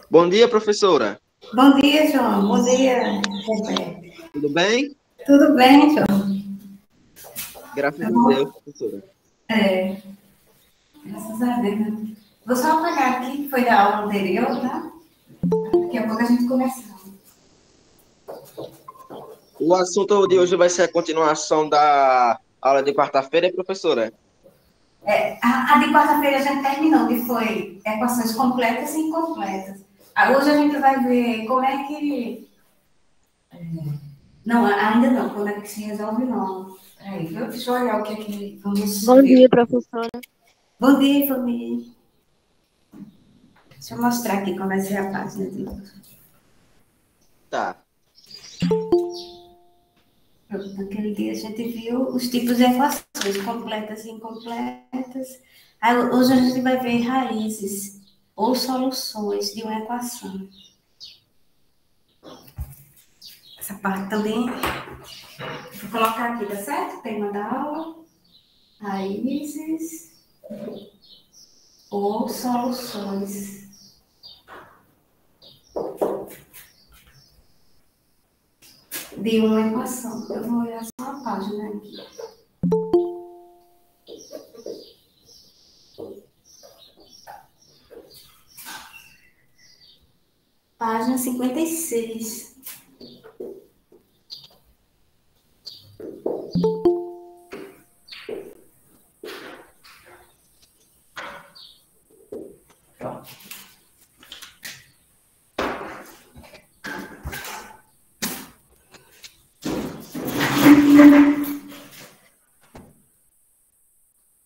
Bom dia, professora. Bom dia, João. Bom dia, Roberto. Tudo bem? Tudo bem, João? Graças Tá a Deus, bom? professora. É, graças a Deus. Vou só apagar aqui, que foi da aula anterior, tá? Daqui a pouco a gente começa. O assunto de hoje vai ser a continuação da aula de quarta-feira, professora? A de quarta-feira a gente terminou, que foi equações completas e incompletas. Hoje a gente vai ver como é que... Não, ainda não, como é que se resolve não. Peraí, deixa eu olhar o que é que vamos Bom dia, ver. professora. Bom dia, família. Deixa eu mostrar aqui como é que é a página de hoje. Tá. Pronto, naquele dia a gente viu os tipos de equações, completas e incompletas. Aí, hoje a gente vai ver raízes ou soluções de uma equação. Essa parte também, vou colocar aqui, tá certo? Tema da aula, raízes ou soluções de uma equação. Eu vou olhar só a página aqui. Página 56.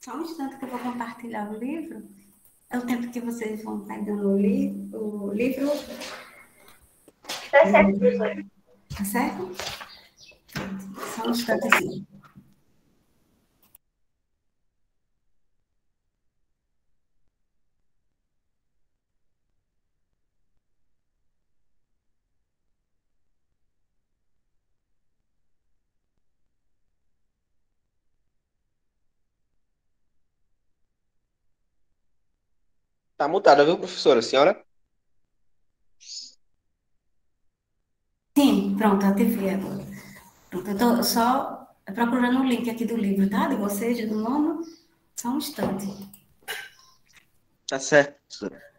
Só um instante que eu vou compartilhar o livro. É o tempo que vocês vão pegando o livro. Tá certo, professora. Tá certo? Só um instante assim. Tá mutada, viu, professora? Senhora? Sim, pronto, ativei agora. Pronto, eu tô só procurando o link aqui do livro, tá? De vocês, do nono. Só um instante. Tá certo, professora.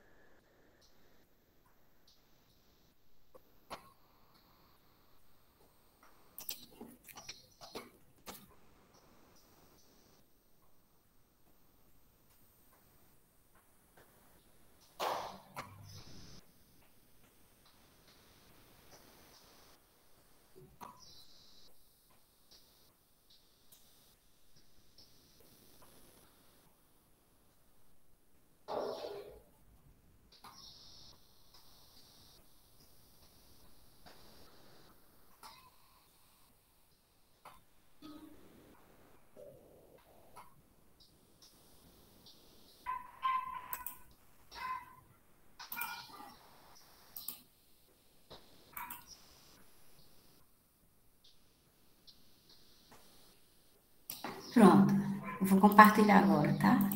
Pronto. Eu vou compartilhar agora, tá?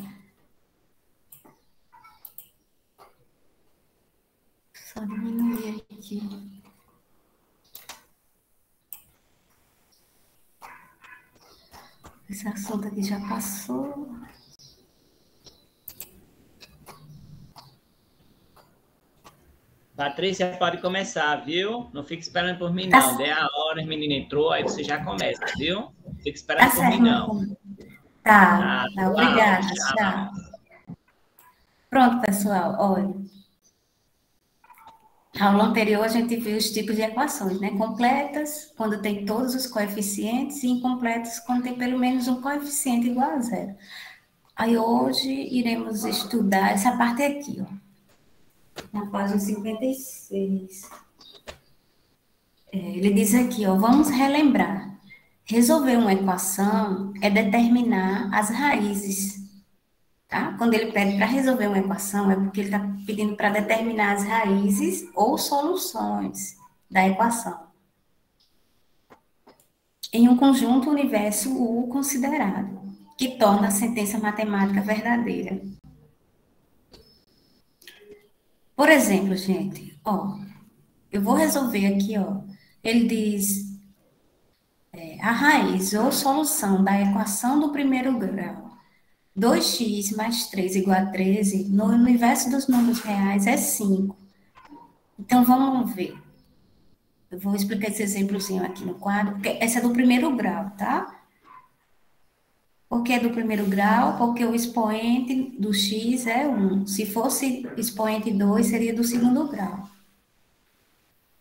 Só diminuir aqui. Esse assunto aqui já passou. Patrícia, pode começar, viu? Não fique esperando por mim, não. Dê a hora, a menina entrou, aí você já começa, viu? Não fique esperando por mim, não. Tá, Tchau, obrigada, tchau. tchau. Pronto, pessoal, olha. Na aula anterior, a gente viu os tipos de equações, né? Completas, quando tem todos os coeficientes, e incompletas, quando tem pelo menos um coeficiente igual a zero. Aí, hoje, iremos estudar essa parte aqui, ó. Na página 56. Ele diz aqui, ó, vamos relembrar. Resolver uma equação é determinar as raízes, tá? Quando ele pede para resolver uma equação, é porque ele está pedindo para determinar as raízes ou soluções da equação em um conjunto universo U considerado, que torna a sentença matemática verdadeira. Por exemplo, gente, ó, eu vou resolver aqui, ó. Ele diz a raiz ou solução da equação do primeiro grau. 2x mais 3 igual a 13, no universo dos números reais é 5. Então, vamos ver. Eu vou explicar esse exemplozinho aqui no quadro, porque essa é do primeiro grau, tá? Por que é do primeiro grau? Porque o expoente do x é 1. Se fosse expoente 2, seria do segundo grau.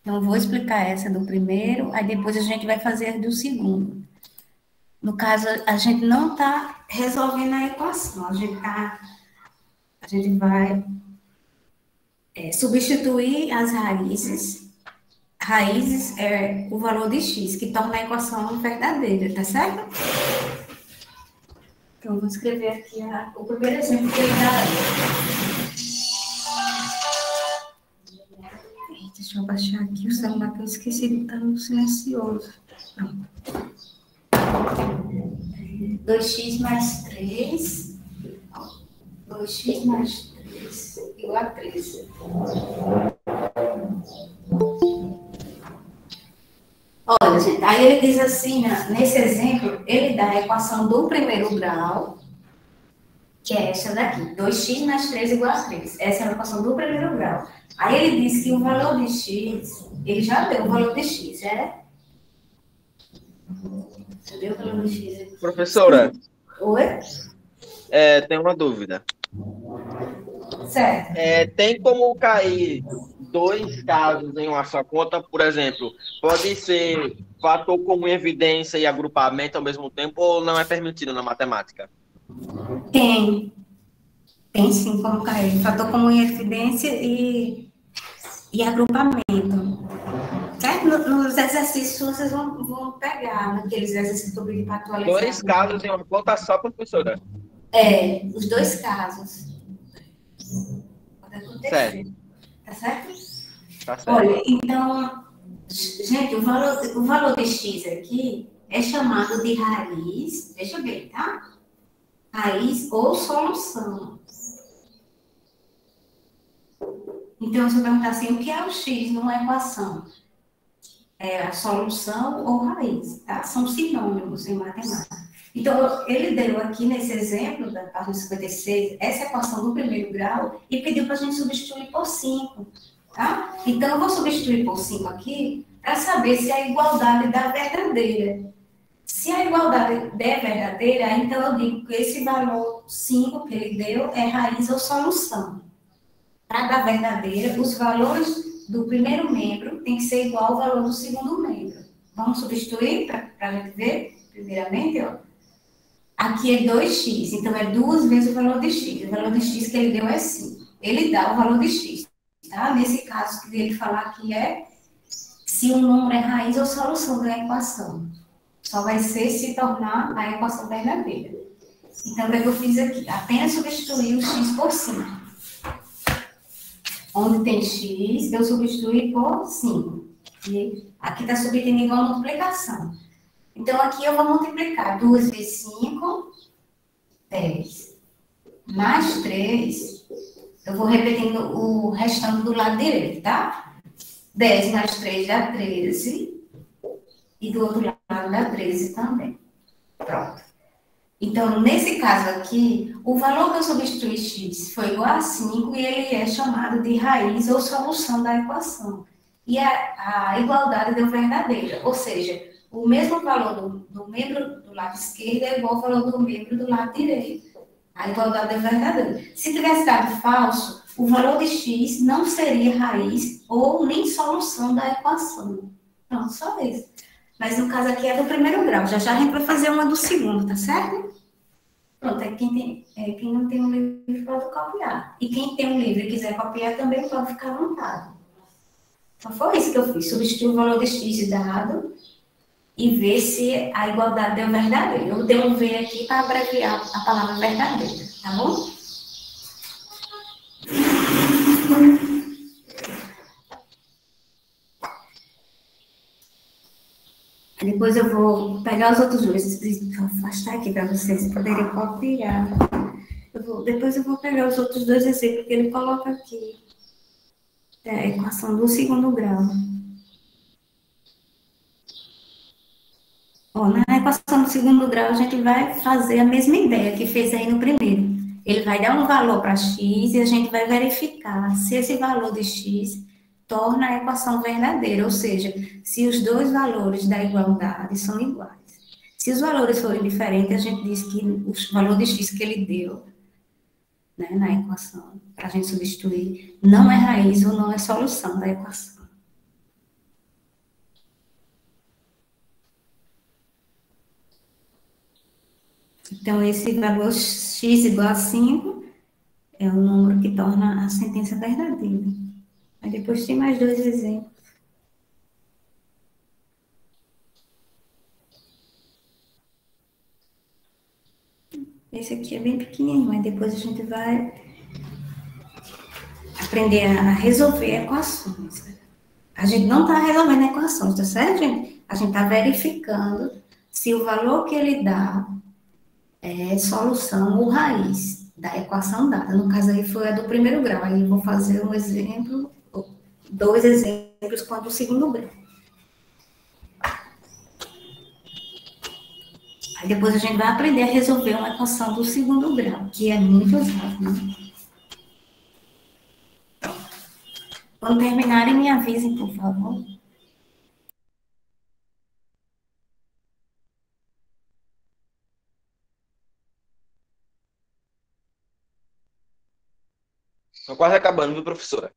Então, eu vou explicar essa do primeiro, aí depois a gente vai fazer a do segundo. No caso, a gente não está resolvendo a equação, a gente vai substituir as raízes. Raízes é o valor de x, que torna a equação verdadeira, tá certo? Então, vou escrever aqui o primeiro exemplo que ele dá. Deixa eu baixar aqui o celular, que eu esqueci de estar no silencioso. Pronto. 2x mais 3. 2x mais 3 igual a 13. Olha, gente, aí ele diz assim, né, nesse exemplo, ele dá a equação do primeiro grau, que é essa daqui, 2x mais 3 igual a 3. Essa é a equação do primeiro grau. Aí ele diz que o valor de x, ele já deu o valor de x, Já deu o valor de x. Professora, Oi? tem uma dúvida. Certo. Tem como cair dois casos em uma só conta, por exemplo, pode ser fator comum em evidência e agrupamento ao mesmo tempo, ou não é permitido na matemática? Tem sim como cair. Fator comum em evidência e agrupamento. Certo? Nos exercícios vocês vão pegar, naqueles exercícios que eu pedi para atualizar. Dois casos em uma conta só, professora? Os dois casos. Pode acontecer. Certo. Tá certo? Tá certo. Olha, então, gente, o valor de x aqui é chamado de raiz, deixa eu ver, tá? Raiz ou solução. Então, se eu perguntar assim, o que é o x numa equação? É a solução ou raiz, tá? São sinônimos em matemática. Então, ele deu aqui nesse exemplo, da página 56, essa equação do primeiro grau e pediu para a gente substituir por 5, tá? Então, eu vou substituir por 5 aqui para saber se a igualdade dá verdadeira. Se a igualdade der verdadeira, então eu digo que esse valor 5 que ele deu é raiz ou solução. Para dar verdadeira, os valores do primeiro membro tem que ser igual ao valor do segundo membro. Vamos substituir para a gente ver, primeiramente, ó. Aqui é 2x, então é 2 vezes o valor de x. O valor de x que ele deu é 5. Ele dá o valor de x, tá? Nesse caso que ele falar aqui é se um número é raiz ou solução da equação. Só vai ser se tornar a equação verdadeira. Então, o que eu fiz aqui? Apenas substituir o x por 5. Onde tem x, eu substituí por 5. E aqui está substituindo igual a multiplicação. Então, aqui eu vou multiplicar 2 vezes 5, 10. Mais 3, eu vou repetindo o restante do lado direito, tá? 10 mais 3 dá 13. E do outro lado dá 13 também. Pronto. Então, nesse caso aqui, o valor que eu substituí x foi igual a 5 e ele é chamado de raiz ou solução da equação. E a igualdade deu verdadeira, ou seja, o mesmo valor do membro do lado esquerdo é igual ao valor do membro do lado direito. A igualdade é verdadeira. Se tivesse dado falso, o valor de x não seria raiz ou nem solução da equação. Pronto, só isso. Mas no caso aqui é do primeiro grau. Já a gente vai fazer uma do segundo, tá certo? Pronto, quem não tem um livro pode copiar. E quem tem um livro e quiser copiar também pode ficar à vontade. Então foi isso que eu fiz. Substituir o valor de x dado e ver se a igualdade deu verdadeira. Eu dei um V aqui para abreviar a palavra verdadeira, tá bom? Depois eu vou pegar os outros dois, vou afastar aqui para vocês poderem copiar. Depois eu vou pegar os outros dois exemplos que ele coloca aqui. É a equação do segundo grau. Ó, na equação do segundo grau, a gente vai fazer a mesma ideia que fez aí no primeiro. Ele vai dar um valor para x e a gente vai verificar se esse valor de x torna a equação verdadeira, ou seja, se os dois valores da igualdade são iguais. Se os valores forem diferentes, a gente diz que o valor de x que ele deu, né, na equação, para a gente substituir, não é raiz ou não é solução da equação. Então, esse valor x igual a 5 é o número que torna a sentença verdadeira. Aí depois tem mais dois exemplos. Esse aqui é bem pequenininho, mas depois a gente vai aprender a resolver equações. A gente não está resolvendo equações, tá certo, gente? A gente está verificando se o valor que ele dá é solução ou raiz da equação dada. No caso aí foi a do primeiro grau. Aí eu vou fazer um exemplo, dois exemplos com a do segundo grau. Aí depois a gente vai aprender a resolver uma equação do segundo grau, que é muito usado, né? Quando terminarem, me avisem, por favor. Estou quase acabando, viu, professora?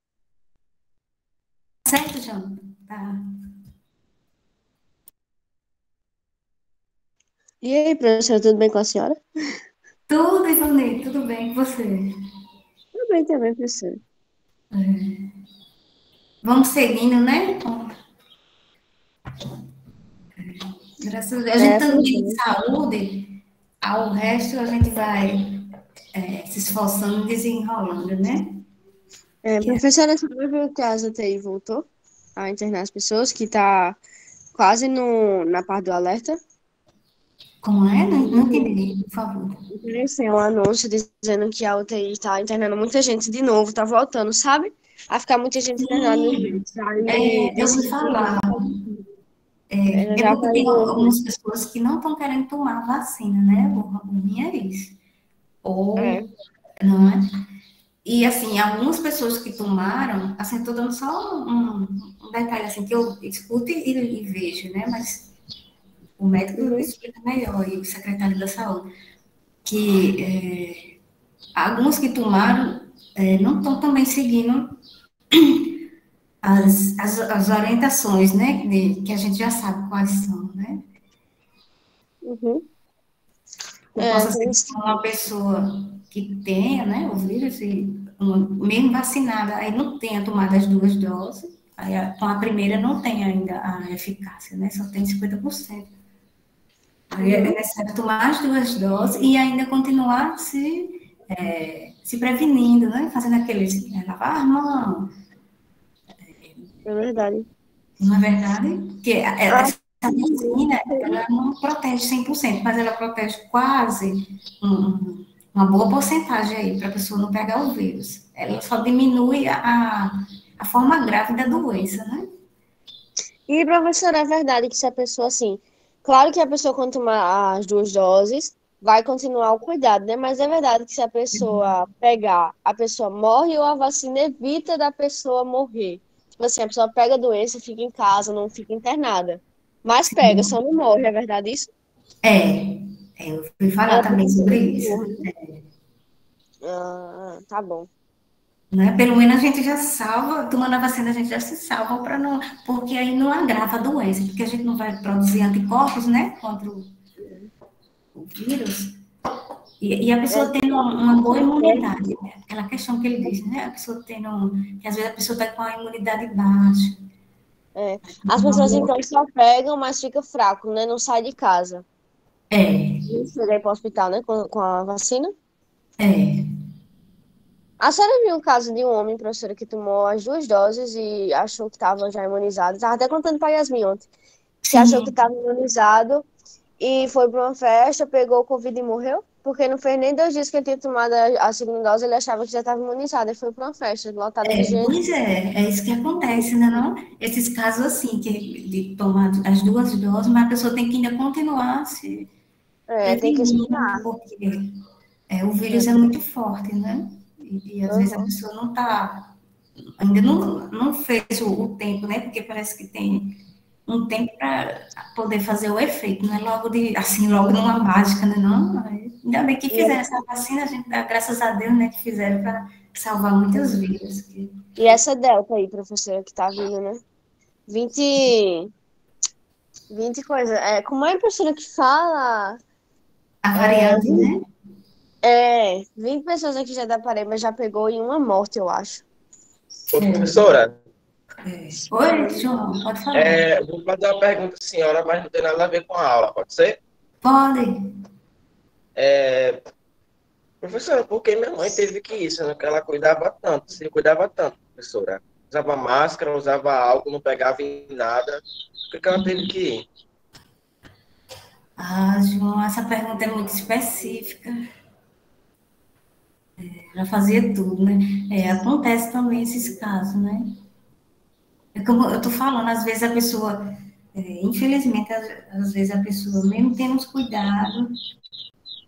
Certo, João? Tá. E aí, professora, tudo bem com a senhora? Tudo, Ivone, tudo bem com você? Tudo bem também, professora. Vamos seguindo, né? Graças a Deus. A gente tá no dia de saúde, ao resto a gente vai se esforçando e desenrolando, né? Professora, você viu que a UTI voltou a internar as pessoas, que tá quase na parte do alerta? Como é? Não entendi, por favor. Apareceu um anúncio dizendo que a UTI está internando muita gente de novo, tá voltando, sabe? A ficar muita gente internada nos leitos. Eu ouvi falar. É porque tem algumas pessoas que não estão querendo tomar a vacina, né? O ruim é isso. Ou, não é? E, assim, algumas pessoas que tomaram, assim, estou dando só um detalhe, assim, que eu escuto e vejo, né? Mas o médico explica melhor, e o secretário da saúde, que alguns que tomaram não estão também seguindo as orientações, né? Que a gente já sabe quais são, né? Uhum. Possa ser uma pessoa que tenha, né, o vírus, mesmo vacinada, aí não tenha tomado as duas doses, aí com a primeira não tem ainda a eficácia, né? Só tem 50%. Aí é necessário tomar as duas doses e ainda continuar se prevenindo, né? Fazendo aqueles, lavar a mão. É verdade. Não é verdade? Porque essa vacina, ela não protege 100%, mas ela protege quase uma boa porcentagem aí, para a pessoa não pegar o vírus. Ela só diminui a forma grave da doença, né? E, professora, é verdade que se a pessoa, assim, claro que a pessoa, quando tomar as duas doses, vai continuar o cuidado, né? Mas é verdade que se a pessoa pegar, a pessoa morre ou a vacina evita da pessoa morrer. Tipo assim, a pessoa pega a doença, fica em casa, não fica internada. Mas pega, só não morre, é verdade isso? Eu fui falar também sobre isso. Tá bom. Né? Pelo menos a gente já salva, tomando a vacina a gente já se salva para não, porque aí não agrava a doença, porque a gente não vai produzir anticorpos, né, contra o vírus, e a pessoa tendo uma boa imunidade, né? Aquela questão que ele diz, né, a pessoa tendo, que às vezes a pessoa está com a imunidade baixa. As pessoas então só pegam, mas fica fraco, né, não sai de casa. Não chega aí para o hospital, né, com a vacina? A senhora viu o caso de um homem, professora, que tomou as duas doses e achou que estava já imunizado. Estava até contando para a Yasmin ontem. Que achou que estava imunizado e foi para uma festa, pegou o Covid e morreu porque não fez nem 2 dias que ele tinha tomado a segunda dose, ele achava que já estava imunizado, e foi para uma festa lotada de gente. Pois é isso que acontece, né, não? Esses casos assim, que de tomar as 2 doses, mas a pessoa tem que ainda continuar se Tem que prevenindo, esperar. porque o vírus é muito forte, né? E às vezes a Uhum. pessoa não está, ainda não fez o tempo, né? Porque parece que tem um tempo para poder fazer o efeito, não é logo assim, logo numa mágica, né? Não, ainda bem que fizeram essa vacina, a gente dá graças a Deus, né? Que fizeram para salvar muitas vidas. E essa Delta aí, professora, que tá vindo, né? 20 coisas. Como é a professora que fala? A variante, né? 20 pessoas aqui já da Paraíba já pegou em uma morte, eu acho. Ô, professora, Oi, João, pode falar. vou fazer uma pergunta à senhora, mas não tem nada a ver com a aula, pode ser? Pode. Professora, por que minha mãe teve que ir, sendo que ela cuidava tanto, se cuidava tanto, professora? Usava máscara, usava álcool, não pegava em nada. Por que ela teve que ir? Ah, João, essa pergunta é muito específica. Já fazia tudo, né? Acontece também esses casos, né? É como eu tô falando, às vezes a pessoa, infelizmente, às vezes a pessoa, mesmo tendo os cuidados,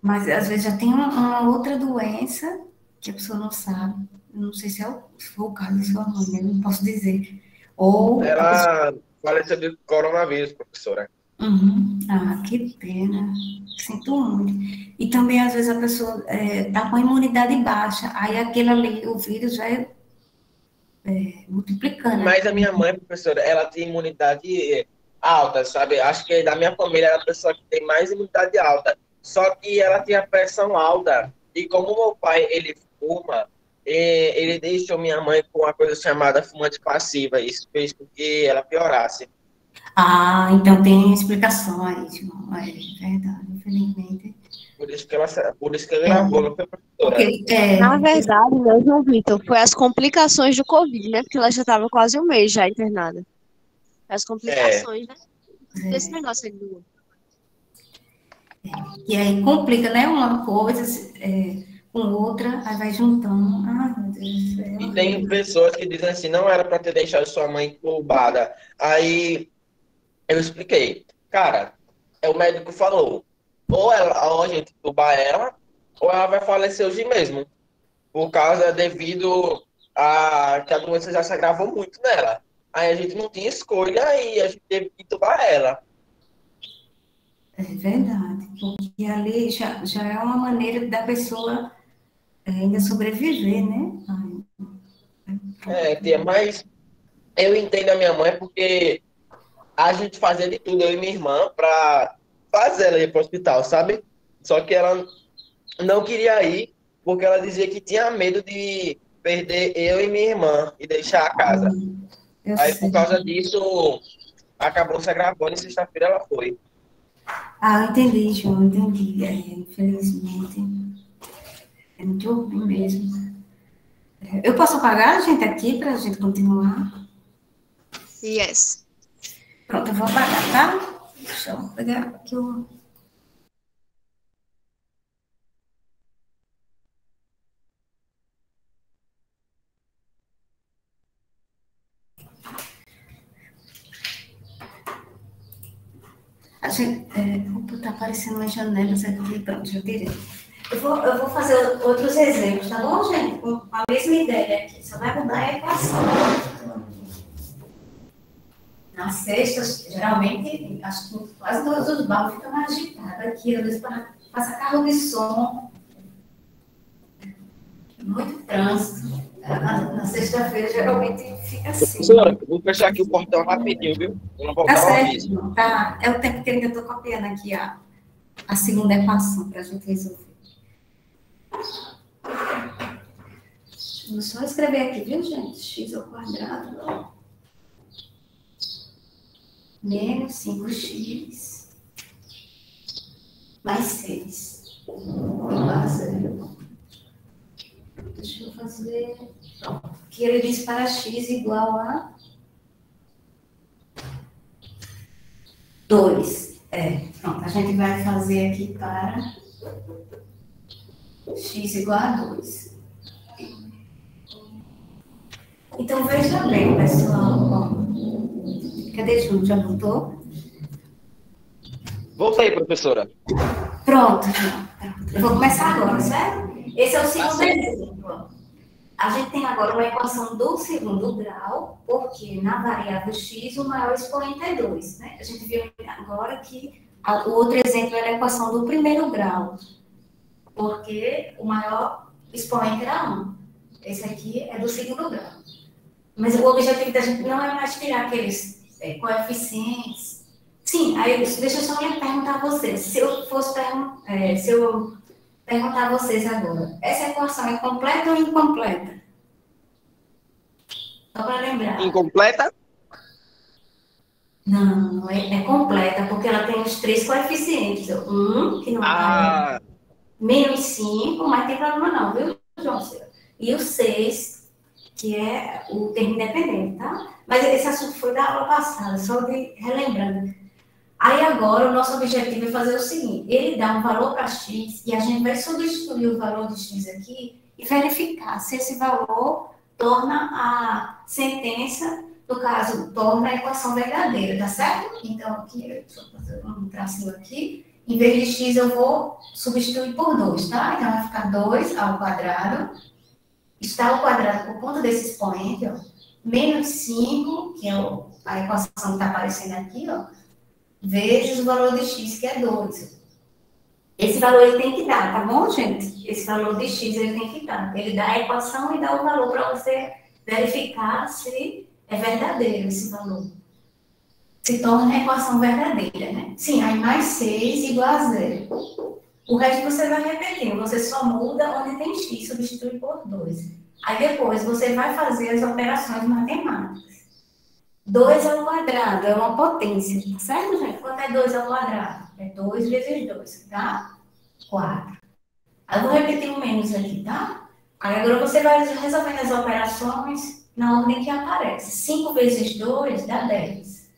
mas às vezes já tem uma outra doença que a pessoa não sabe. Eu não sei se foi o caso da sua mãe, né? Não posso dizer. Ou a pessoa. Ela faleceu de coronavírus, professora. Uhum. Ah, que pena. Sinto muito. E também, às vezes, a pessoa está com a imunidade baixa, aí aquele ali, o vírus vai multiplicando, né? Mas a minha mãe, professora, ela tem imunidade alta, sabe? Acho que da minha família ela é a pessoa que tem mais imunidade alta. Só que ela tinha pressão alta. E como meu pai, ele fuma, ele deixou minha mãe com uma coisa chamada fumante passiva. Isso fez com que ela piorasse. Ah, então tem explicação aí, João. É verdade, infelizmente. Por isso que ela É, gravou, não foi, professora? porque, Na verdade, meu João Vitor, foi as complicações do Covid, né? Porque ela já estava quase um mês já internada. As É. complicações, né? Desse negócio aí do. e aí complica, né? Uma coisa com outra, aí vai juntando. Ai, meu Deus do céu. E tem pessoas que dizem assim, não era para ter deixado sua mãe entubada. Aí eu expliquei, cara, o médico falou, ou a gente entubar ela, ou ela vai falecer hoje mesmo, devido a que a doença já se agravou muito nela. Aí a gente não tinha escolha e a gente teve que entubar ela. É verdade, porque ali já é uma maneira da pessoa ainda sobreviver, né? Tia, mas eu entendo a minha mãe porque a gente fazia de tudo, eu e minha irmã, para fazer ela ir para o hospital, sabe? Só que ela não queria ir porque ela dizia que tinha medo de perder eu e minha irmã e deixar a casa. Eu Aí, por sei. causa disso, acabou se agravando e sexta-feira ela foi. Ah, eu entendi, João, entendi. Infelizmente, é muito ruim mesmo. Eu posso apagar a gente aqui para a gente continuar? Yes. Pronto, eu vou apagar, tá? Deixa eu pegar aqui o. Opa, tá aparecendo umas janelas aqui, pronto, já tirei. Eu vou fazer outros exemplos, tá bom, gente? Com a mesma ideia aqui, só vai mudar a equação. Na sexta, geralmente, acho que quase todos os bairros ficam mais agitados aqui, às vezes passa carro de som, muito trânsito. Na sexta-feira, geralmente, fica assim. Professora, vou fechar aqui o portão rapidinho, viu? Eu não vou Tá dar um certo, aviso. João, tá. É o tempo que eu ainda estou copiando aqui a segunda equação para a gente resolver. Vou só escrever aqui, viu, gente? X ao quadrado menos 5x mais 6 igual a 0. Deixa eu fazer. Que ele diz para x igual a 2. Pronto, a gente vai fazer aqui para x igual a 2. Então, veja bem, pessoal. Ó. Cadê Júlio? Já voltou? Voltei, professora. Pronto. Eu vou começar agora, certo? Esse é o segundo exemplo. A gente tem agora uma equação do segundo grau, porque na variável x o maior expoente é 2, né? A gente viu agora que o outro exemplo era a equação do primeiro grau, porque o maior expoente era 1. Esse aqui é do segundo grau. Mas o objetivo da gente não é mais tirar aqueles coeficientes. Sim, aí deixa eu só perguntar a vocês. Se eu perguntar a vocês agora, essa equação é completa ou incompleta? Só para lembrar. Incompleta? Não, é completa, porque ela tem os 3 coeficientes. Que não vai. Menos 5, mas tem problema não, viu, João? E o 6, que é o termo independente, tá? Mas esse assunto foi da aula passada, só de relembrando. Aí agora o nosso objetivo é fazer o seguinte, ele dá um valor para x e a gente vai substituir o valor de x aqui e verificar se esse valor torna a sentença, no caso, torna a equação verdadeira, tá certo? Então, aqui, deixa eu fazer um tracinho aqui, em vez de x eu vou substituir por 2, tá? Então vai ficar 2 ao quadrado, está ao quadrado por conta desse expoente, ó, menos 5, que é a equação que está aparecendo aqui, ó, vezes o valor de x, que é 2. Esse valor ele tem que dar, tá bom, gente? Esse valor de x ele tem que dar. Ele dá a equação e dá o valor para você verificar se é verdadeiro esse valor. Se torna a equação verdadeira, né? Sim, aí mais 6 igual a 0. O resto você vai repetindo. Você só muda onde tem x, substitui por 2. Aí depois você vai fazer as operações matemáticas. 2 ao quadrado é uma potência, tá certo, gente? Quanto é 2 ao quadrado? É 2 vezes 2, tá? 4. Aí eu vou repetir o menos aqui, tá? Aí agora você vai resolvendo as operações na ordem que aparece. 5 vezes 2 dá 10.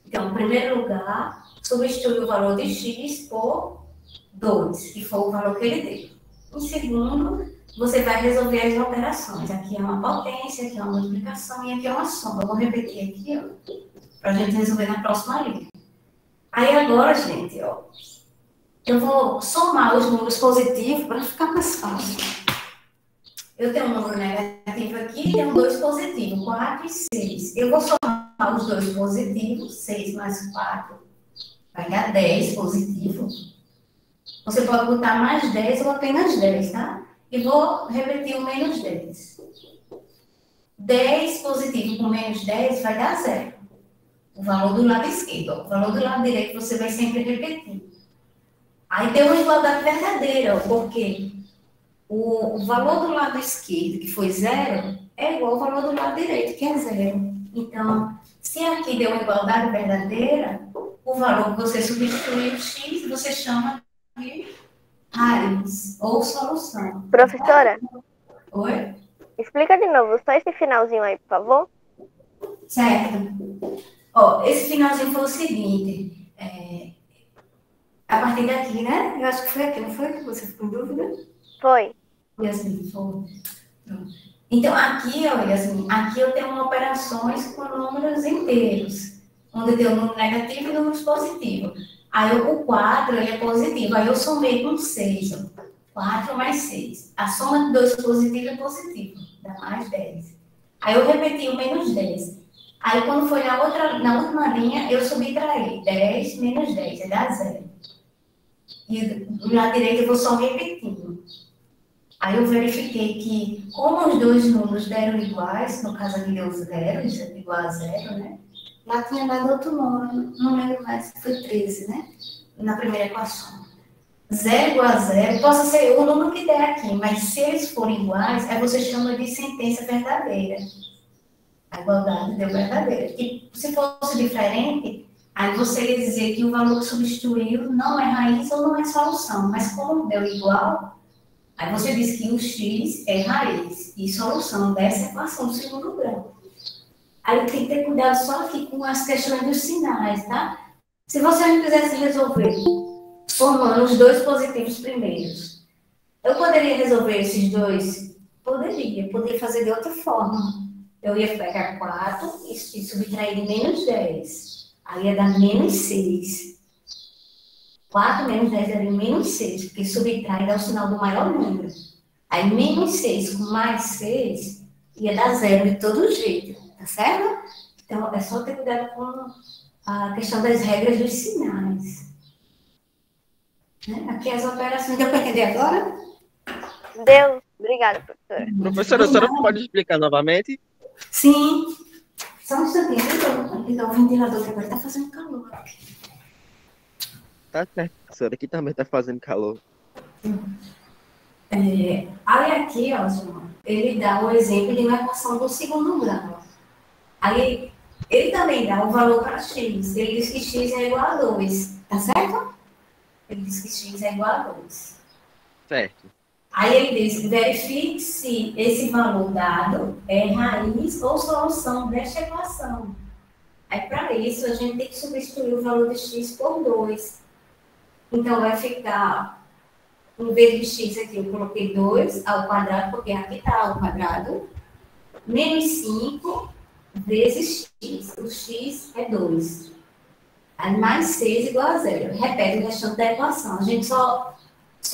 Então, em primeiro lugar, substitui o valor de x por 2, que foi o valor que ele deu. Em segundo, você vai resolver as operações. Aqui é uma potência, aqui é uma multiplicação e aqui é uma soma. Eu vou repetir aqui, ó, para a gente resolver na próxima linha. Aí agora, gente, ó, eu vou somar os números positivos para ficar mais fácil. Eu tenho um número negativo aqui e tenho 2 positivos, 4 e 6. Eu vou somar os 2 positivos, 6 mais 4, vai dar 10 positivo. Você pode botar mais 10 ou apenas 10, tá? E vou repetir o menos 10. 10 positivo com menos 10 vai dar 0. O valor do lado esquerdo. O valor do lado direito você vai sempre repetir. Aí tem uma igualdade verdadeira, porque o valor do lado esquerdo, que foi 0, é igual ao valor do lado direito, que é 0. Então, se aqui deu uma igualdade verdadeira, o valor que você substituiu x, você chama de raiz ou solução. Professora? Oi? Explica de novo, só esse finalzinho aí, por favor. Certo. Ó, esse finalzinho foi o seguinte, a partir daqui, né? Eu acho que foi aqui, não foi que você ficou em dúvida? Foi. Yasmin, foi. Pronto. Então, aqui, ó, Yasmin, aqui eu tenho operações com números inteiros, onde eu tenho número negativo e números positivos. Aí o 4 ele é positivo, aí eu somei com 6, ó. 4 mais 6. A soma de 2 positivo é positivo, dá mais 10. Aí eu repeti o menos 10. Aí quando foi na última linha, eu subtraí 10 menos 10, dá 0. E do lado direito eu vou só repetindo. Aí eu verifiquei que, como os dois números deram iguais, no caso aqui deu 0, isso é igual a 0, né? Lá tinha dado outro número, não lembro mais, foi 13, né? Na primeira equação. 0 igual a 0, possa ser o número que der aqui, mas se eles forem iguais, aí você chama de sentença verdadeira. A igualdade deu verdadeira. Porque se fosse diferente, aí você ia dizer que o valor que substituiu não é raiz ou não é solução, mas como deu igual, aí você diz que o x é raiz e solução dessa equação do segundo grau. Aí tem que ter cuidado só aqui com as questões dos sinais, tá? Se você não quisesse resolver somando os 2 positivos primeiros Eu poderia resolver esses dois? Poderia fazer de outra forma. Eu ia pegar 4 e subtrair de menos 10. Aí ia dar menos 6. 4 menos 10 daria menos 6, porque subtrai dá o sinal do maior número. Aí menos 6 com mais 6 ia dar zero de todo jeito, tá certo? Então é só ter cuidado com a questão das regras dos sinais. Né? Aqui as operações, deu para entender agora? Deu. Obrigada, professora. Professora, a senhora pode explicar novamente? Sim. Só um instantinho, eu vou ligar o ventilador que agora está fazendo calor. Tá certo, professora. Aqui também tá fazendo calor. Aí aqui, ó, João, ele dá o exemplo de uma equação do segundo grau. Aí ele também dá o valor para x. Ele diz que x é igual a 2, tá certo? Ele diz que x é igual a 2. Certo. Aí ele diz, verifique se esse valor dado é raiz ou solução desta equação. Aí para isso a gente tem que substituir o valor de x por 2. Então vai ficar, em vez de x aqui, eu coloquei 2 ao quadrado, porque aqui está ao quadrado, menos 5 vezes x. O x é 2. Aí mais 6 igual a zero. Repete o restante da equação. A gente só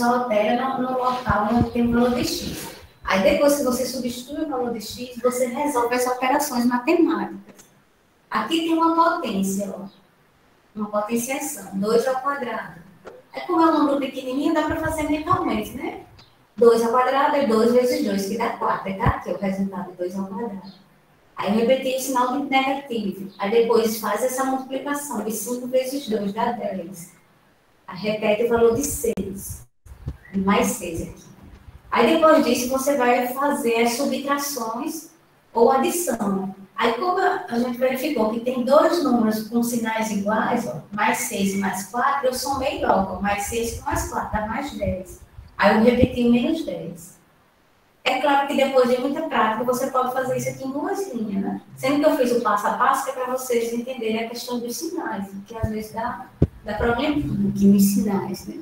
altera no local onde tem o valor de x. Aí depois que você substitui o valor de x, você resolve as operações matemáticas. Aqui tem uma potência, ó. Uma potenciação, 2 ao quadrado. Aí como é um número pequenininho, dá para fazer mentalmente, né? 2 ao quadrado é 2 vezes 2, que dá 4. Aí tá aqui o resultado de 2 ao quadrado. Aí eu repeti o sinal de negativo. Aí depois faz essa multiplicação de 5 vezes 2 dá 10. Aí repete o valor de 6. E mais 6 aqui. Aí depois disso você vai fazer as subtrações ou adição. Aí como a gente verificou que tem dois números com sinais iguais, ó, mais 6 e mais 4, eu somei logo. Mais 6 com mais 4 dá mais 10. Aí eu repeti o menos 10. É claro que depois de muita prática, você pode fazer isso aqui em duas linhas, né? Sendo que eu fiz o passo a passo, que é para vocês entenderem a questão dos sinais, que às vezes dá problema aqui nos sinais, né?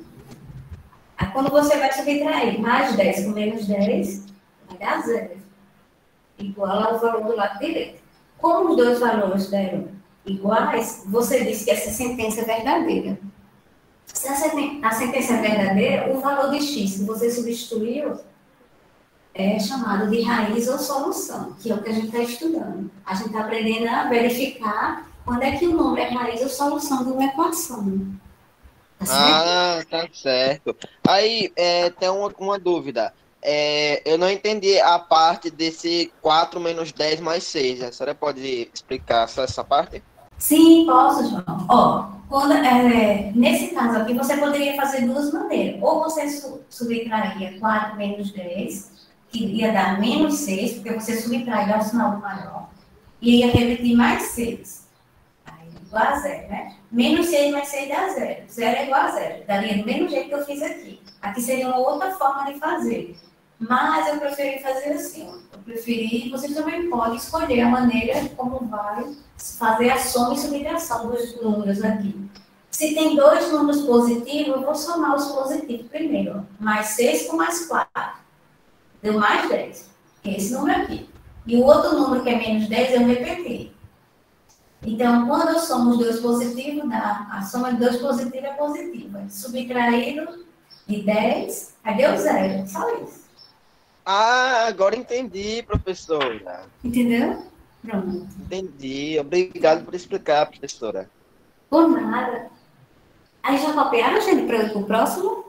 Aí quando você vai subtrair mais 10 com menos 10, vai dar zero. Igual ao valor do lado direito. Como os dois valores deram iguais, você diz que essa sentença é verdadeira. Se a sentença é verdadeira, o valor de x que você substituiu é chamado de raiz ou solução, que é o que a gente está estudando. A gente está aprendendo a verificar quando é que o número é raiz ou solução de uma equação. Tá certo? Tá certo. Aí, tem uma dúvida. Eu não entendi a parte desse 4 menos 10 mais 6. A senhora pode explicar só essa parte? Sim, posso, João. Ó, nesse caso aqui, você poderia fazer duas maneiras. Ou você subtraía 4 menos 10, que ia dar menos 6, porque você subtrai dá o sinal do maior, e ia repetir mais 6. Aí, igual a zero, né? Menos 6 mais 6 dá zero. Zero é igual a zero. Daria do mesmo jeito que eu fiz aqui. Aqui seria uma outra forma de fazer. Mas eu preferi fazer assim, ó. Eu preferi, você também pode escolher a maneira como vai fazer a soma e subtração dos números aqui. Se tem dois números positivos, eu vou somar os positivos primeiro. Ó. Mais 6 com mais 4. Deu mais 10. Que é esse número aqui. E o outro número que é menos 10, eu repeti. Então, quando eu somo os dois positivos, dá. A soma de dois positivos é positiva. Subtraído de 10, aí deu zero. Só isso. Ah, agora entendi, professora. Entendeu? Pronto. Entendi. Obrigado por explicar, professora. Por nada. Aí já copiaram, gente, para eu ir pro próximo?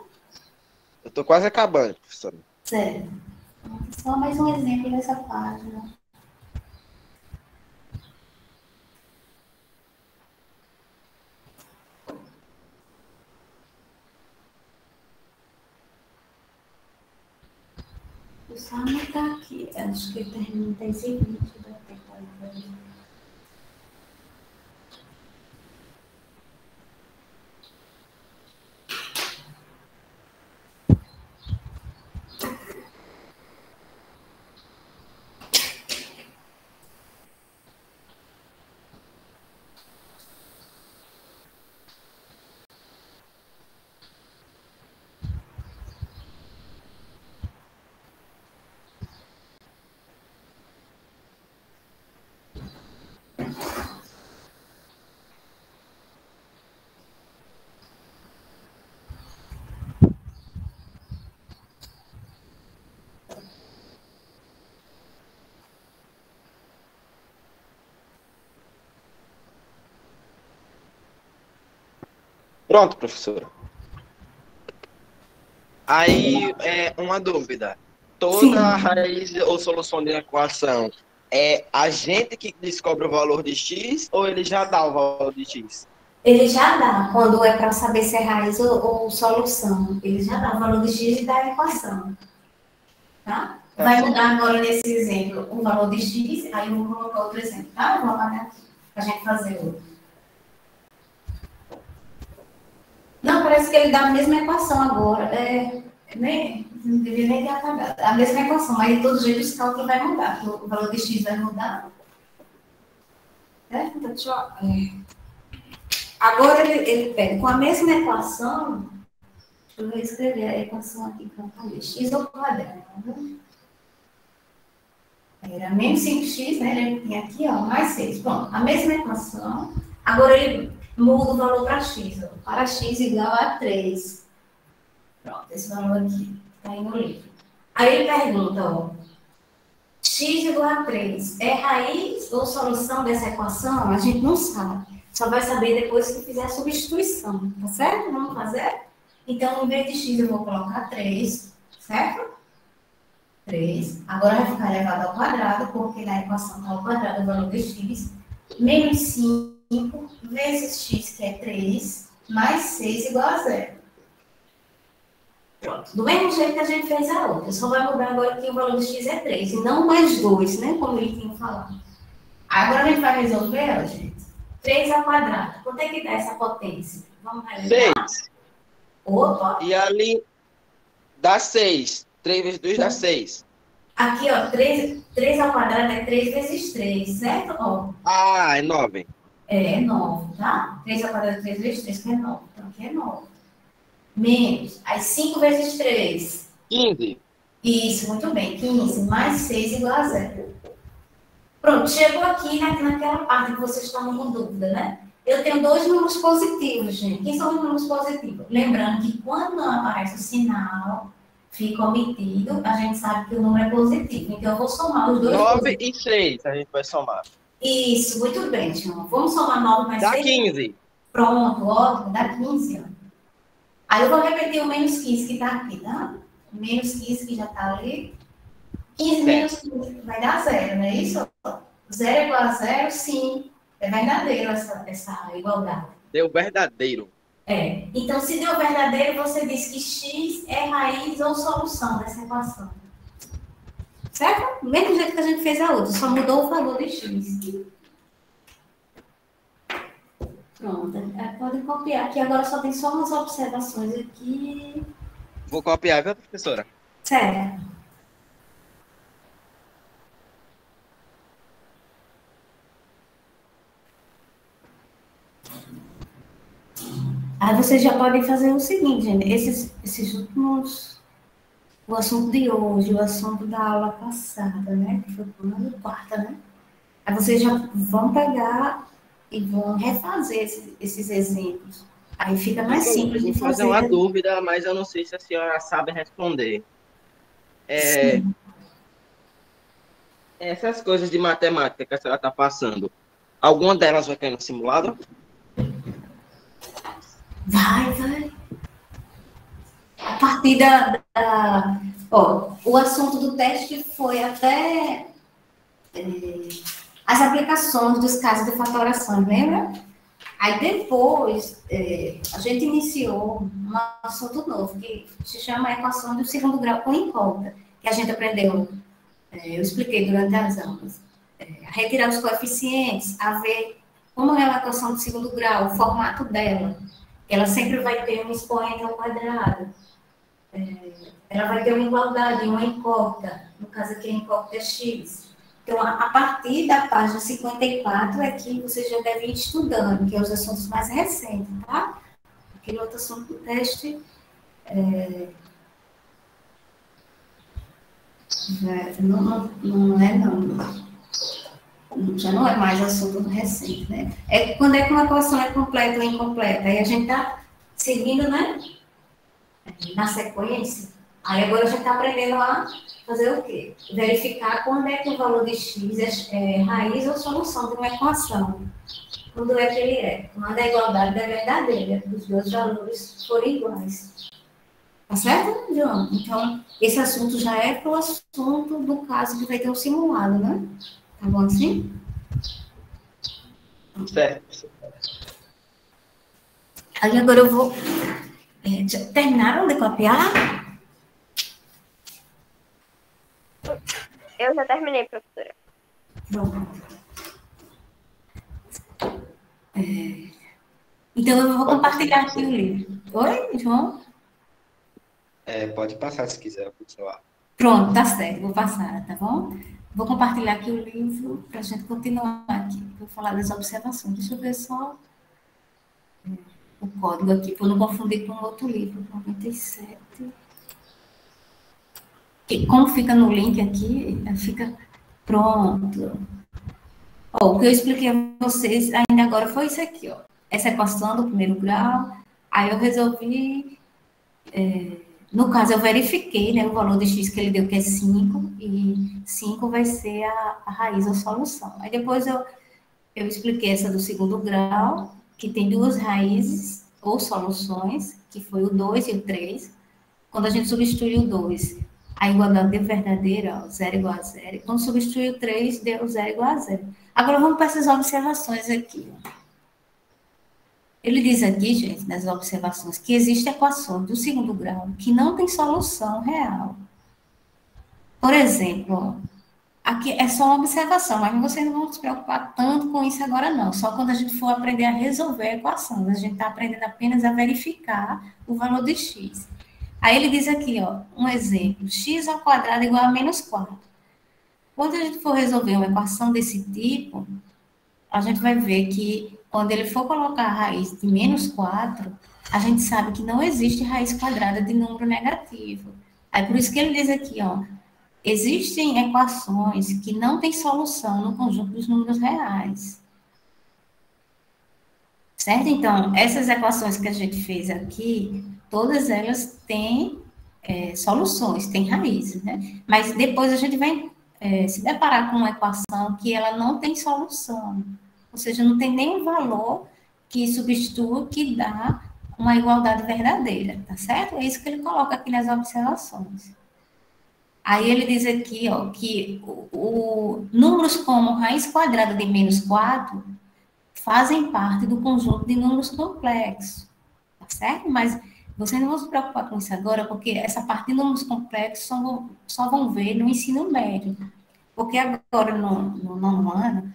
Eu tô quase acabando, professora. Sério. Só mais um exemplo dessa página. O Salmo está aqui. Acho que termina 10 e 20 da temporada. Pronto, professora. Aí, uma dúvida. Sim. Toda raiz ou solução de equação é a gente que descobre o valor de x ou ele já dá o valor de x? Ele já dá, quando é para saber se é raiz ou solução. Ele já dá o valor de x e dá a equação. Tá? Vai mudar agora nesse exemplo o valor de x, aí eu vou colocar outro exemplo, tá? Eu vou apagar aqui, para a gente fazer outro. Não, parece que ele dá a mesma equação agora. Não deveria nem ter apagado. A mesma equação, mas de todo jeito esse cálculo vai mudar. O valor de x vai mudar. Então, deixa eu... Agora ele pega com a mesma equação. Deixa eu escrever a equação aqui para fazer. X ao quadrado. Era menos 5x, né? Ele tem aqui, ó, mais 6. Pronto, a mesma equação. Agora ele muda o valor para x. Ó, para x igual a 3. Pronto, esse valor aqui está aí no livro. Aí ele pergunta, ó, x igual a 3 é raiz ou solução dessa equação? A gente não sabe. Só vai saber depois que fizer a substituição, tá certo? Vamos fazer? Então, em vez de x, eu vou colocar 3, certo? 3. Agora vai ficar elevado ao quadrado, porque na equação está ao quadrado o valor de x. Menos 5 vezes x, que é 3, mais 6 igual a 0. Pronto. Do mesmo jeito que a gente fez a outra. Só vai mudar agora que o valor de x é 3, e não mais 2, né? Como ele tinha falado. Agora a gente vai resolver, ó, gente. 3 ao quadrado. Quanto é que dá essa potência? Vamos relembrar. 6. Opa. E ali dá 6. 3 vezes 2 dá 6. Aqui, ó, 3 ao quadrado é 3 vezes 3, certo? Ó. Ah, é 9. É 9, tá? 3 ao quadrado é 3 vezes 3, que é 9. Então, aqui é 9. Menos. Aí, 5 vezes 3. 15. Isso, muito bem. 15 mais 6 igual a 0. Pronto, chegou aqui naquela parte que vocês estavam com dúvida, né? Eu tenho 2 números positivos, gente. Quem são os números positivos? Lembrando que quando não aparece o sinal, fica omitido, a gente sabe que o número é positivo. Então, eu vou somar os dois. 9 e 6 a gente vai somar. Isso, muito bem, João. Vamos somar 9 mais 6? Dá 15. Pronto, ótimo, dá 15. Ó. Aí eu vou repetir o menos 15 que está aqui, tá? O menos 15 que já está ali. 15 menos 15 vai dar 0, não é isso? 0 igual a 0, sim. É verdadeiro essa igualdade. Deu verdadeiro. É. Então, se deu verdadeiro, você diz que x é raiz ou solução dessa equação. Certo? Do mesmo jeito que a gente fez a outra, só mudou o valor de x. Pronto. Podem copiar aqui. Agora só tem só umas observações aqui. Vou copiar, viu, professora? Certo. Aí vocês já podem fazer o seguinte, gente. Esses últimos... O assunto de hoje, o assunto da aula passada, né? Que foi a quarta, né? Aí vocês já vão pegar e vão refazer esses exemplos. Aí fica mais simples de fazer. Vou fazer uma dúvida, mas eu não sei se a senhora sabe responder. Essas coisas de matemática que a senhora está passando, alguma delas vai cair no simulado? Vai. A partir o assunto do teste foi até as aplicações dos casos de fatoração, lembra? Aí depois a gente iniciou um assunto novo, que se chama equação do segundo grau com incógnita, que a gente aprendeu, eu expliquei durante as aulas, a retirar os coeficientes, a ver como é a equação do segundo grau, o formato dela. Ela sempre vai ter um expoente ao quadrado. Ela vai ter uma igualdade, uma incógnita. No caso aqui, a incógnita é x. Então, a partir da página 54 é que vocês já devem ir estudando, que é os assuntos mais recentes, tá? Aquele outro assunto do teste já não é mais assunto recente, né? É quando é que uma equação é completa ou incompleta. Aí a gente está seguindo, né? Na sequência. Aí agora a gente está aprendendo a fazer o quê? Verificar quando é que o valor de x é raiz ou solução de uma equação. Quando é que ele é? Quando a igualdade é verdadeira, os dois valores forem iguais. Tá certo, João? Então, esse assunto já é para o assunto do caso que vai ter um simulado, né? Tá bom assim? Certo. Aí agora eu vou... já terminaram de copiar? Eu já terminei, professora. Pronto. Então, eu vou compartilhar aqui o livro. Oi, João? Pode passar se quiser, professor. Pronto, tá certo, vou passar, tá bom? Vou compartilhar aqui o livro para a gente continuar aqui. Vou falar das observações. Deixa eu ver só o código aqui, para eu não confundir com outro livro, 97. E como fica no link aqui, fica pronto. Ó, o que eu expliquei a vocês ainda agora foi isso aqui, ó. Essa equação do primeiro grau. Aí eu resolvi... no caso, eu verifiquei, né, o valor de x que ele deu, que é 5, e 5 vai ser a raiz ou solução. Aí depois eu expliquei essa do segundo grau, que tem duas raízes ou soluções, que foi o 2 e o 3. Quando a gente substitui o 2, a igualdade deu verdadeira, ó, 0 igual a 0. E quando substitui o 3, deu 0 igual a 0. Agora vamos para essas observações aqui, ó. Ele diz aqui, gente, nas observações, que existem equações do segundo grau que não têm solução real. Por exemplo, ó, aqui é só uma observação, mas vocês não vão se preocupar tanto com isso agora, não. Só quando a gente for aprender a resolver a equação. A gente está aprendendo apenas a verificar o valor de x. Aí ele diz aqui, ó, um exemplo, x ao quadrado igual a menos 4. Quando a gente for resolver uma equação desse tipo, a gente vai ver que quando ele for colocar a raiz de menos 4, a gente sabe que não existe raiz quadrada de número negativo. Aí por isso que ele diz aqui, ó, existem equações que não têm solução no conjunto dos números reais. Certo? Então, essas equações que a gente fez aqui, todas elas têm soluções, têm raízes, né? Mas depois a gente vai se deparar com uma equação que ela não tem solução. Ou seja, não tem nenhum valor que substitua, que dá uma igualdade verdadeira, tá certo? É isso que ele coloca aqui nas observações. Aí ele diz aqui, ó, que números como raiz quadrada de menos 4 fazem parte do conjunto de números complexos, tá certo? Mas vocês não vão se preocupar com isso agora, porque essa parte de números complexos só vão ver no ensino médio. Porque agora, no nono ano,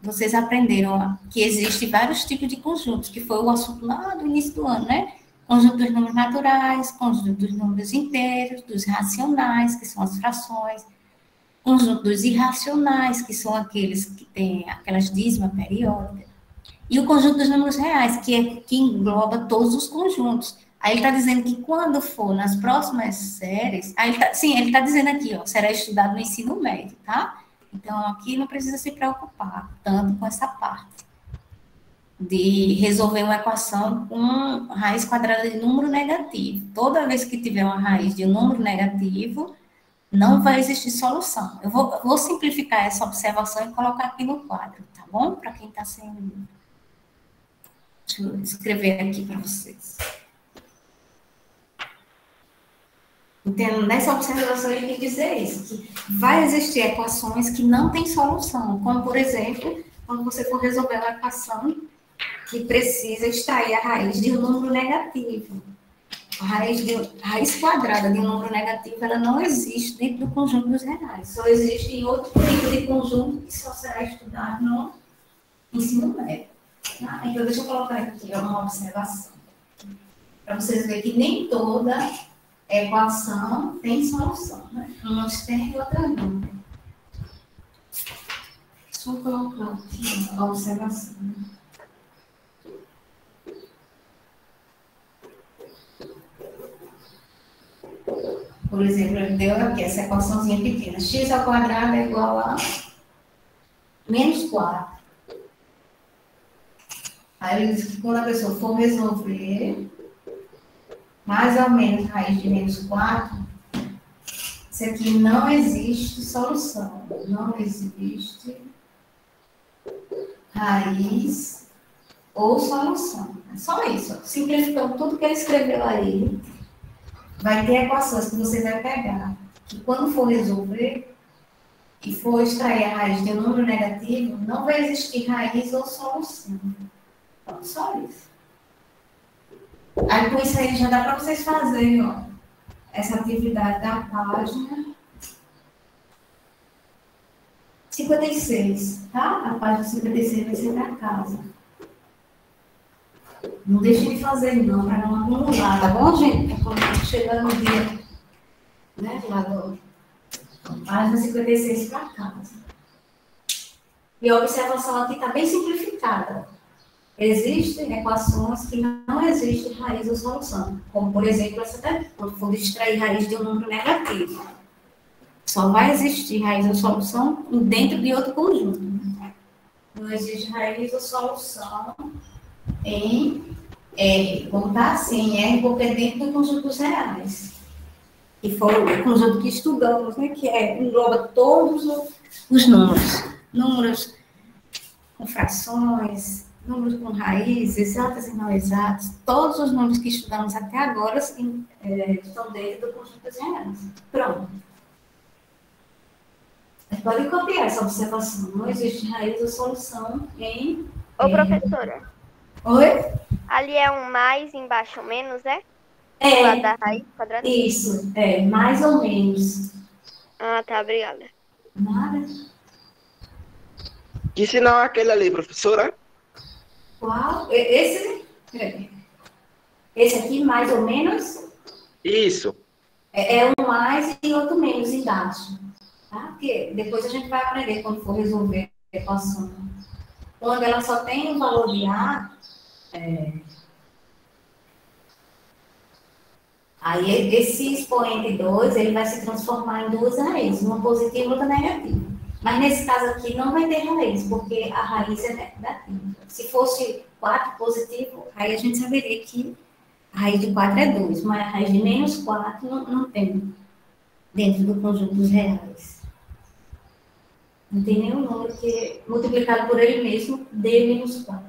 vocês aprenderam que existem vários tipos de conjuntos, que foi o assunto lá do início do ano, né? Conjunto dos números naturais, conjunto dos números inteiros, dos racionais, que são as frações, conjunto dos irracionais, que são aqueles que têm aquelas dízimas periódicas, e o conjunto dos números reais, que engloba todos os conjuntos. Aí ele está dizendo que quando for nas próximas séries, ele está dizendo aqui, ó, será estudado no ensino médio, tá? Então, aqui não precisa se preocupar tanto com essa parte de resolver uma equação com raiz quadrada de número negativo. Toda vez que tiver uma raiz de um número negativo, não vai existir solução. Eu vou simplificar essa observação e colocar aqui no quadro, tá bom? Para quem está sem... Deixa eu escrever aqui para vocês. Então, nessa observação, ele quer dizer isso, que vai existir equações que não têm solução, como, por exemplo, quando você for resolver uma equação que precisa extrair a raiz de um número negativo. A raiz quadrada de um número negativo, ela não existe dentro do conjunto dos reais, só existe em outro tipo de conjunto que só será estudado no ensino médio. Tá? Então, deixa eu colocar aqui uma observação, para vocês verem que nem toda equação tem solução, né? Umas tem e outras não. Deixa eu colocar aqui a observação. Por exemplo, ele deu aqui essa equaçãozinha pequena. X ao quadrado é igual a menos 4. Aí ele diz que quando a pessoa for resolver mais ou menos raiz de menos 4, isso aqui não existe solução. Não existe raiz ou solução. É só isso. Simplificando tudo que ele escreveu aí, vai ter equações que você vai pegar. E quando for resolver e for extrair a raiz de um número negativo, não vai existir raiz ou solução. Então, só isso. Aí, com isso aí, já dá para vocês fazerem, ó, essa atividade da página 56, tá? A página 56 vai ser da casa. Não deixe de fazer, não, para não acumular, tá bom, gente? É quando chegar no dia, né, lá do página 56 para casa. E a observação aqui está bem simplificada. Existem equações que não existe raiz ou solução, como, por exemplo, essa daqui, quando for extrair raiz de um número negativo. Só vai existir raiz ou solução dentro de outro conjunto. Não existe raiz ou solução em R. Vamos estar assim, em R, porque é dentro do conjunto dos reais. E foi o conjunto que estudamos, né, que engloba todos os números. Números com frações, números com raiz, exatas e não exatas. Todos os números que estudamos até agora estão dentro do conjunto dos reais. Pronto. Pode copiar essa observação. Não existe raiz ou solução em... Ô, professora. Oi? Ali é um mais, embaixo um menos, é? Do É. lado da raiz quadrada? Isso, mais ou menos. Ah, tá, obrigada. Nada. Que sinal é aquele ali, professora? Qual? Esse? Esse aqui, mais ou menos, Isso. é um mais e outro menos embaixo. Tá? Porque depois a gente vai aprender quando for resolver a equação. Quando ela só tem um valor de A, aí esse expoente 2, ele vai se transformar em duas raízes, uma positiva e outra negativa. Mas nesse caso aqui não vai ter raiz, porque a raiz é negativa. Se fosse 4 positivo, aí a gente saberia que a raiz de 4 é 2, mas a raiz de menos 4 não tem dentro do conjunto dos reais. Não tem nenhum número que multiplicado por ele mesmo dê menos 4.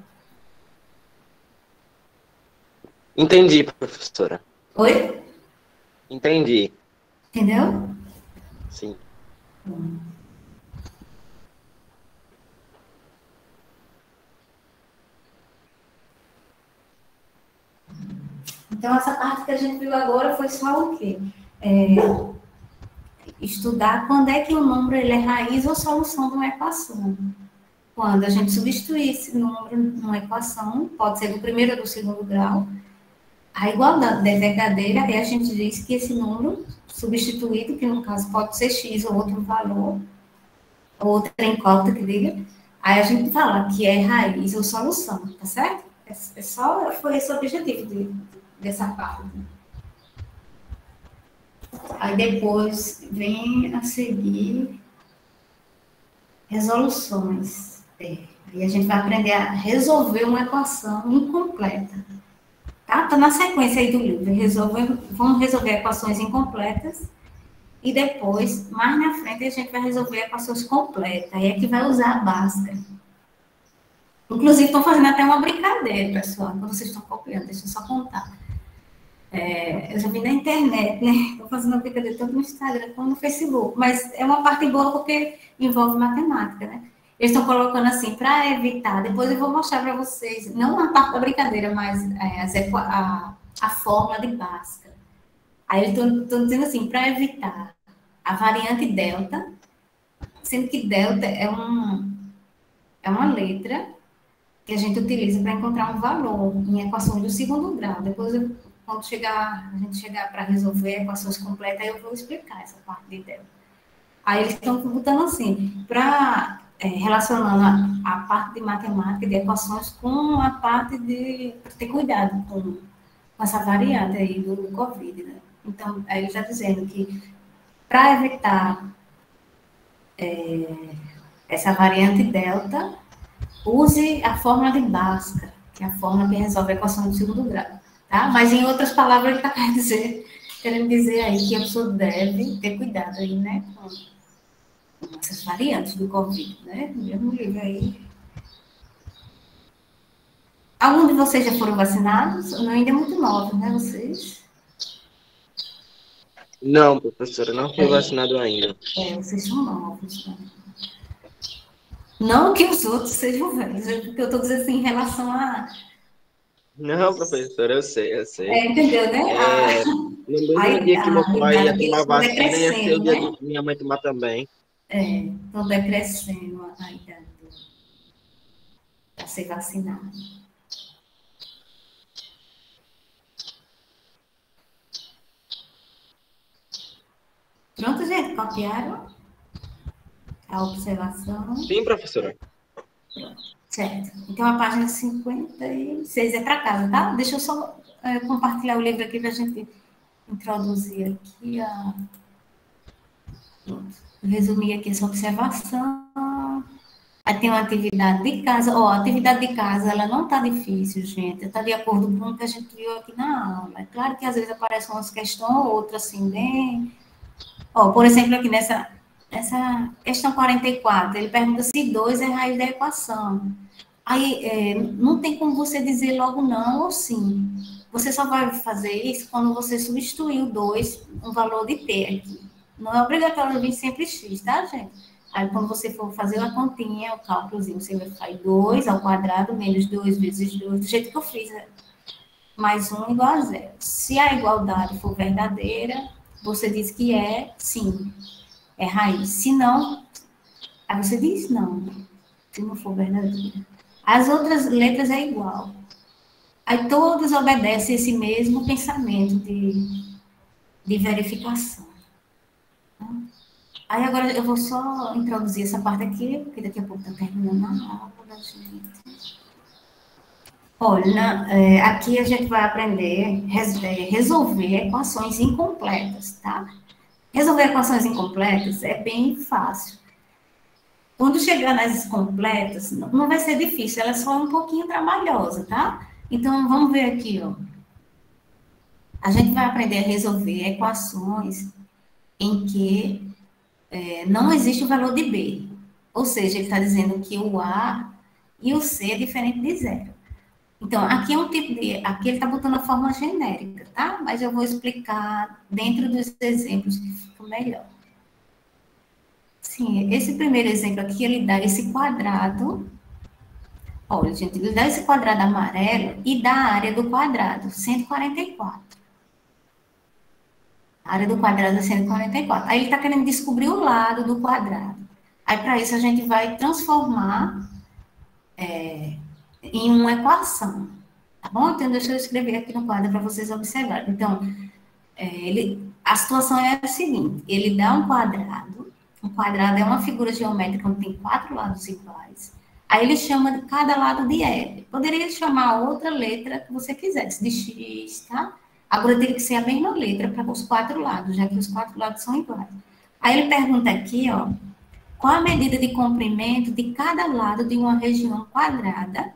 Entendi, professora. Oi? Entendi. Entendeu? Sim. Então, essa parte que a gente viu agora foi só o quê? Estudar quando é que o número ele é raiz ou solução de uma equação. Quando a gente substituir esse número numa equação, pode ser do primeiro ou do segundo grau, a igualdade é verdadeira, aí a gente diz que esse número substituído, que no caso pode ser x ou outro valor, ou outra incógnita que diga, aí a gente fala que é raiz ou solução, tá certo? Foi esse o objetivo dessa parte. Aí depois vem a seguir resoluções. Aí a gente vai aprender a resolver uma equação incompleta. Tá? Tá na sequência aí do livro. Vamos resolver equações incompletas e depois, mais na frente, a gente vai resolver equações completas. Aí é que vai usar a básica. Inclusive, estão fazendo até uma brincadeira, pessoal, quando vocês estão copiando. Deixa eu só contar. Eu já vi na internet, né? Estou fazendo uma brincadeira tanto no Instagram como no Facebook. Mas é uma parte boa porque envolve matemática, né? Eles estão colocando assim, para evitar, depois eu vou mostrar para vocês, não a parte da brincadeira, mas a fórmula de Bhaskara. Aí eles estão dizendo assim, para evitar a variante delta, sendo que delta é uma letra que a gente utiliza para encontrar um valor em equações do segundo grau. Depois, quando a gente chegar para resolver equações completas, eu vou explicar essa parte de delta. Aí eles estão botando assim, relacionando a parte de matemática, de equações, com a parte de ter cuidado com essa variante aí do Covid, né? Então, aí ele está dizendo que para evitar essa variante delta, use a fórmula de Bhaskara, que é a fórmula que resolve a equação do segundo grau, tá? Mas, em outras palavras, ele está querendo dizer aí que a pessoa deve ter cuidado aí, né, com essas variantes do Covid, né? No mesmo livro aí, Algum de vocês já foram vacinados? Não, ainda é muito novo, né, vocês? Não, professora, não fui vacinado ainda. Vocês são novos, né? Não que os outros sejam velhos, porque eu estou dizendo assim, em relação a... Não, professora, eu sei. Entendeu, né? No mesmo dia que meu A pai ia idade tomar deles vai vacina, ia ser o decrescendo, dia né? de minha mãe tomar também. Estão decrescendo a idade para ser vacinado. Pronto, gente, copiaram a observação. Sim, professora. Certo. Então, a página 56 é para casa, tá? Deixa eu só compartilhar o livro aqui para a gente introduzir aqui a... Pronto. Resumir aqui essa observação. Aí tem uma atividade de casa. Ó, a atividade de casa, ela não está difícil, gente. Está de acordo com o que a gente viu aqui na aula. É claro que às vezes aparecem umas questões, outras assim, bem... Ó, por exemplo, aqui nessa questão 44, ele pergunta se 2 é raiz da equação. Aí, não tem como você dizer logo não ou sim. Você só vai fazer isso quando você substituir o 2, um valor de t aqui. Não é obrigatório vir sempre x, tá, gente? Aí, quando você for fazer a continha, o cálculozinho, você vai fazer 2 ao quadrado menos 2 vezes 2, do jeito que eu fiz, né? Mais 1 igual a 0. Se a igualdade for verdadeira, você diz que é sim, é raiz. Se não, aí você diz não, se não for verdadeira. As outras letras é igual. Aí todas obedecem esse mesmo pensamento de verificação. Aí agora eu vou só introduzir essa parte aqui, porque daqui a pouco está terminando a aula da gente. Olha, aqui a gente vai aprender a resolver equações incompletas, tá? Resolver equações incompletas é bem fácil. Quando chegar nas completas, não vai ser difícil, ela é só um pouquinho trabalhosa, tá? Então, vamos ver aqui, ó. A gente vai aprender a resolver equações em que não existe o valor de B. Ou seja, ele está dizendo que o A e o C é diferente de zero. Então, aqui é um tipo de... Aqui ele está botando a forma genérica, tá? Mas eu vou explicar dentro dos exemplos que fica melhor. Sim, esse primeiro exemplo aqui, ele dá esse quadrado. Olha, gente, ele dá esse quadrado amarelo e dá a área do quadrado, 144. A área do quadrado é 144. Aí ele está querendo descobrir o lado do quadrado. Aí, para isso, a gente vai transformar em uma equação. Tá bom? Então, deixa eu escrever aqui no quadro para vocês observarem. Então, a situação é a seguinte: ele dá um quadrado. Um quadrado é uma figura geométrica onde tem 4 lados iguais. Aí ele chama de cada lado de L. Poderia chamar outra letra que você quisesse, de X, tá? Agora teria que ser a mesma letra para os 4 lados, já que os 4 lados são iguais. Aí ele pergunta aqui, ó, qual a medida de comprimento de cada lado de uma região quadrada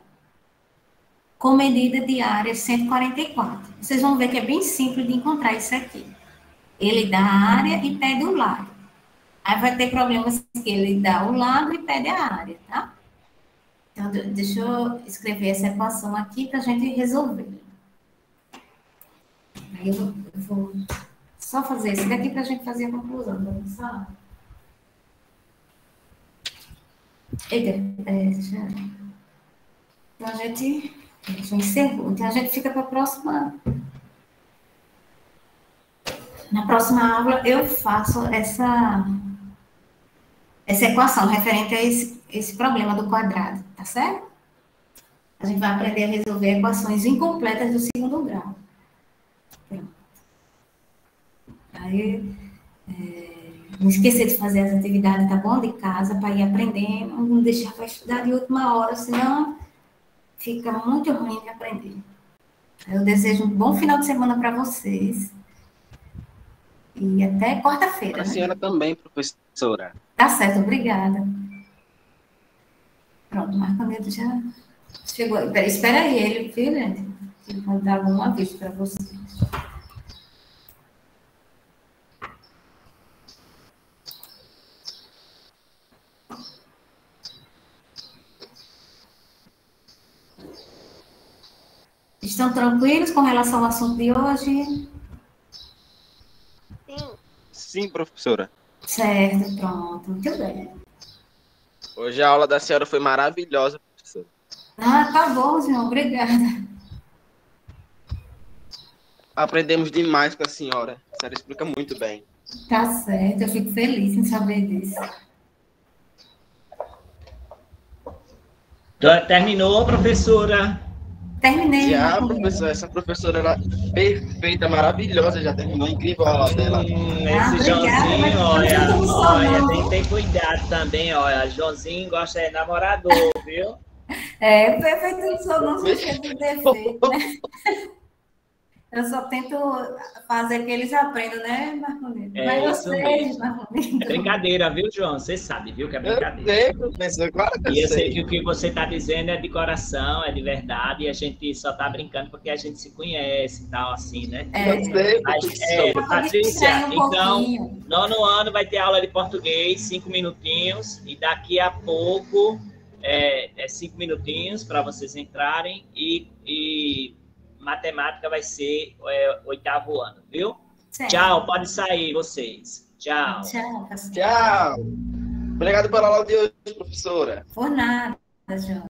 com medida de área 144. Vocês vão ver que é bem simples de encontrar isso aqui. Ele dá a área e pede o lado. Aí vai ter problemas que ele dá o lado e pede a área, tá? Então, deixa eu escrever essa equação aqui para a gente resolver. Aí eu vou só fazer isso daqui para a gente fazer a conclusão. Vamos lá. Eita, então a gente já encerrou. Então a gente fica para a próxima. Na próxima aula eu faço essa equação referente a esse problema do quadrado, tá certo? A gente vai aprender a resolver equações incompletas do segundo grau. Pronto. Aí, não esquecer de fazer as atividades, tá bom? De casa, para ir aprendendo, não deixar para estudar de última hora, senão fica muito ruim de aprender. Eu desejo um bom final de semana para vocês. E até quarta-feira. Para a senhora também, professora. Tá certo, obrigada. Pronto, o Marco Neto já chegou. Espera aí, ele, viu, gente? Ele vai dar algum aviso para vocês. Estão tranquilos com relação ao assunto de hoje? Sim. Sim, professora. Certo, pronto, muito bem. Hoje a aula da senhora foi maravilhosa, professora. Ah, tá bom, senhor, obrigada. Aprendemos demais com a senhora. A senhora explica muito bem. Tá certo, eu fico feliz em saber disso. Terminou, professora? Terminei. Já, professora, essa professora era perfeita, maravilhosa, já terminou, incrível a aula dela. Esse obrigada, mas Joãozinho, eu não sou, olha, não. tem que ter cuidado também, olha. Joãozinho gosta de namorador, viu? É, perfeito, eu sou, não sou cheia de defeito, né? Eu só tento fazer que eles aprendam, né, Marcolino? É Mas eu isso sei, mesmo. Marcolino. É brincadeira, viu, João? Você sabe, viu, que é Eu brincadeira. sei, professor, claro que E eu eu sei sei. que o que você está dizendo é de coração, é de verdade, e a gente só está brincando porque a gente se conhece e tal, assim, né? Eu sei, Mas, professor. Patrícia, Distrair um então, pouquinho. 9º ano vai ter aula de português, 5 minutinhos, e daqui a pouco, 5 minutinhos para vocês entrarem, e matemática vai ser 8º ano, viu? Certo. Tchau, pode sair vocês. Tchau. Tchau, professor. Tchau. Obrigado pela aula de hoje, professora. Por nada, João.